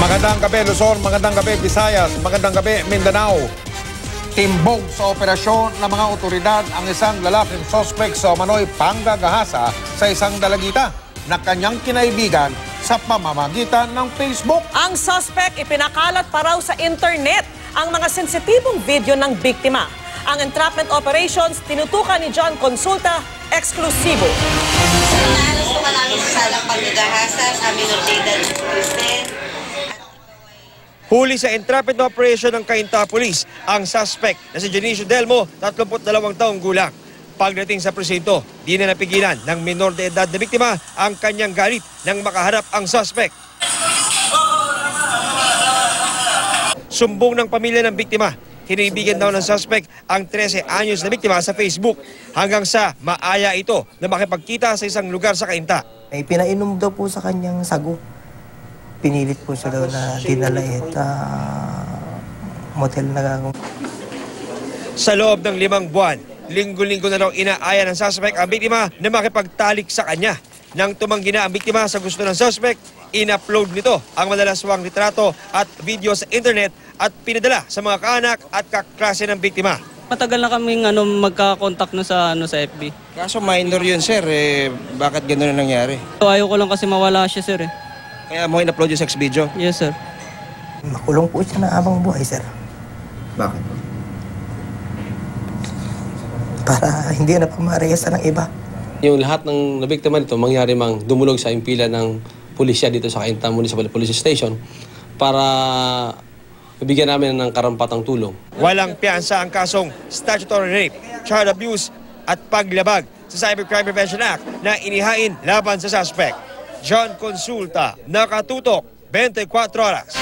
Magandang gabi Luzon, magandang gabi Visayas, magandang gabi Mindanao. Timbog sa operasyon ng mga otoridad ang isang lalaking sospek sa umano'y panggagahasa sa isang dalagita na kanyang kinaibigan sa pamamagitan ng Facebook. Ang suspect ipinakalat pa raw sa internet ang mga sensitibong video ng biktima. Ang entrapment operations tinutukan ni John Consulta, eksklusibo. Gusto ka namin sa salang paggagahasa sa minor de edad student. Huli sa entrapment operation ng Cainta Police ang suspect na si Janicio Delmo, 32 taong gulang. Pagdating sa presinto, di na napigilan ng minor de edad na biktima ang kanyang galit nang makaharap ang suspect. Sumbong ng pamilya ng biktima, kinibigan daw ng suspect ang 13 anyos na biktima sa Facebook hanggang sa maaya ito na makipagkita sa isang lugar sa Cainta. Ay pinainom daw po sa kanyang sago. Pinilit po siya daw na dinala motel na. Sa loob ng 5 buwan, linggo-linggo na raw inaaya ng suspect ang biktima na makipagtalik sa kanya. Nang tumanggi na ang biktima sa gusto ng suspect, in-upload nito ang madalaswang litrato at video sa internet at pinadala sa mga kaanak at kaklase ng biktima. Matagal na kaming magka-contact sa FB. Kaso minor yun, sir. Bakit gano'n na nangyari? Ayaw ko lang kasi mawala siya, sir. Kaya mo in-upload yung sex video? Yes, sir. Makulong po siya na habang buhay, sir. Bakit? Para hindi na pamarehasa ng iba. Yung lahat ng nabiktima nito, mangyari mang dumulog sa impila ng pulisya dito sa Cainta Municipal Police Station para bibigyan namin ng karampatang tulong. Walang piyansa ang kasong statutory rape, child abuse at paglabag sa Cybercrime Prevention Act na inihain laban sa suspect. John Consulta, nakatutok 24 oras.